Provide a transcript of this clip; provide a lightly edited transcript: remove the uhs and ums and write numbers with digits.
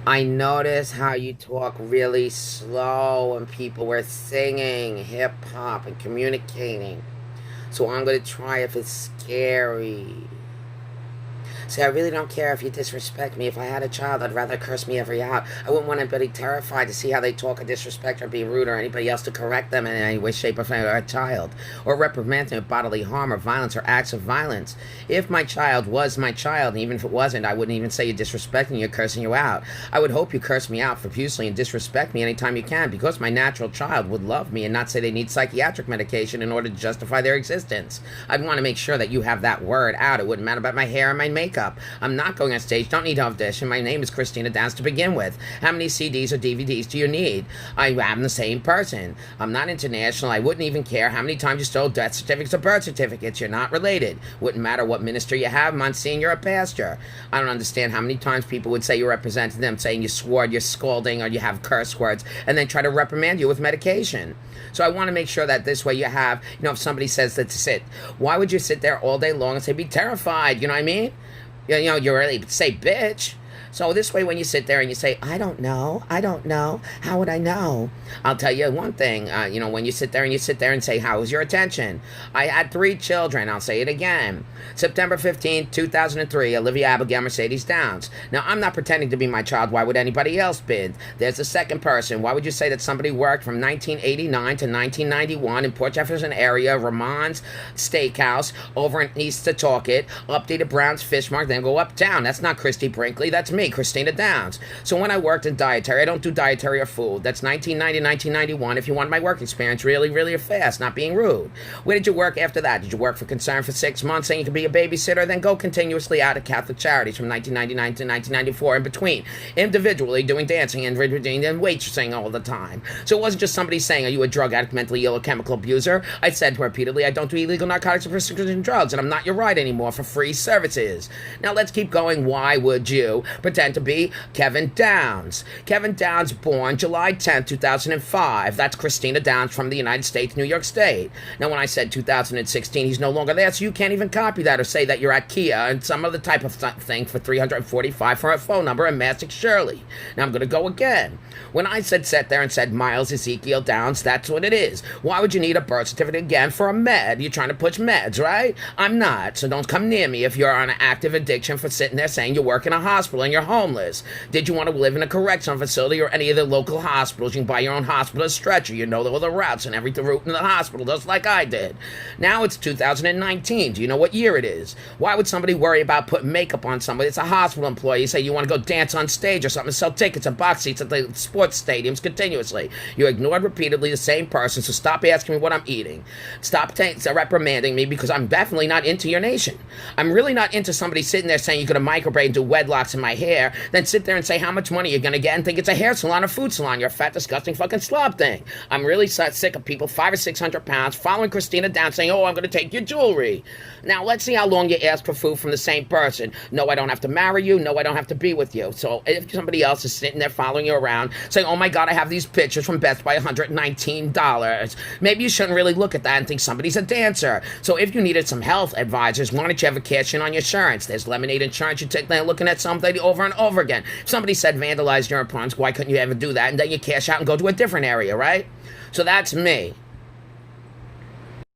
I notice how you talk really slow when people were singing hip hop and communicating. So I'm going to try if it's scary. See, I really don't care if you disrespect me. If I had a child, I'd rather curse me every out. I wouldn't want anybody terrified to see how they talk or disrespect or be rude or anybody else to correct them in any way, shape, or form, or a child, or reprimand them with bodily harm or violence or acts of violence. If my child was my child, and even if it wasn't, I wouldn't even say you're disrespecting you, cursing you out. I would hope you curse me out profusely and disrespect me anytime you can, because my natural child would love me and not say they need psychiatric medication in order to justify their existence. I'd want to make sure that you have that word out. It wouldn't matter about my hair and my makeup. I'm not going on stage. Don't need to audition. My name is Christina D-Thoden to begin with. How many CDs or DVDs do you need? I'm the same person. I'm not international. I wouldn't even care how many times you stole death certificates or birth certificates. You're not related. Wouldn't matter what minister you have. Monsignor, you're a pastor. I don't understand how many times people would say you represented them, saying you swore, you're scolding, or you have curse words, and then try to reprimand you with medication. So I want to make sure that this way you have, if somebody says that to sit, why would you sit there all day long and say, be terrified? You know what I mean? You really say bitch. So this way, when you sit there and you say, I don't know, how would I know? I'll tell you one thing, when you sit there and say, how was your attention? I had 3 children. I'll say it again. September 15th, 2003, Olivia Abigail Mercedes Downs. Now, I'm not pretending to be my child. Why would anybody else be? There's the second person. Why would you say that somebody worked from 1989 to 1991 in Port Jefferson area, Ramon's Steakhouse, over in East Setauket, updated Brown's Fish Market, then go uptown? That's not Christy Brinkley. That's me, Christina Downs. So when I worked in dietary, I don't do dietary or food. That's 1990, 1991. If you want my work experience really, really fast, not being rude. Where did you work after that? Did you work for Concern for 6 months saying you could be a babysitter? Then go continuously out of Catholic Charities from 1999 to 1994 in between. Individually doing dancing and waitressing all the time. So it wasn't just somebody saying, are you a drug addict, mentally ill, or chemical abuser? I said repeatedly, I don't do illegal narcotics or prescription drugs, and I'm not your ride anymore for free services. Now let's keep going. Why would you pretend to be Kevin Downs? Kevin Downs, born July 10th, 2005. That's Christina Downs from the United States, New York State. Now, when I said 2016, he's no longer there, so you can't even copy that or say that you're at Kia and some other type of thing for $345 for a phone number and Mastic Shirley. Now, I'm going to go again. When I sat there and said Miles Ezekiel Downs, that's what it is. Why would you need a birth certificate again for a med? You're trying to push meds, right? I'm not, so don't come near me if you're on an active addiction for sitting there saying you work in a hospital and you're homeless. Did you want to live in a correctional facility or any of the local hospitals? You can buy your own hospital stretcher. You know all the routes and every route in the hospital, just like I did. Now it's 2019. Do you know what year it is? Why would somebody worry about putting makeup on somebody? It's a hospital employee. You say you want to go dance on stage or something, sell tickets and box seats at the sports stadiums continuously. You ignored repeatedly the same person, so stop asking me what I'm eating. Stop reprimanding me, because I'm definitely not into your nation. I'm really not into somebody sitting there saying you're going to microbraid and do wedlocks in my hair, then sit there and say how much money you're going to get and think it's a hair salon or food salon. You're a fat, disgusting fucking slob thing. I'm really sick of people 500 or 600 pounds following Christina down saying, oh, I'm going to take your jewelry. Now, let's see how long you ask for food from the same person. No, I don't have to marry you. No, I don't have to be with you. So if somebody else is sitting there following you around saying, oh my God, I have these pictures from Best Buy, $119. Maybe you shouldn't really look at that and think somebody's a dancer. So if you needed some health advisors, why don't you ever cash in on your insurance? There's Lemonade Insurance. You take that looking at somebody over and over again. If somebody said vandalize your apartments, why couldn't you ever do that? And then you cash out and go to a different area, right? So that's me.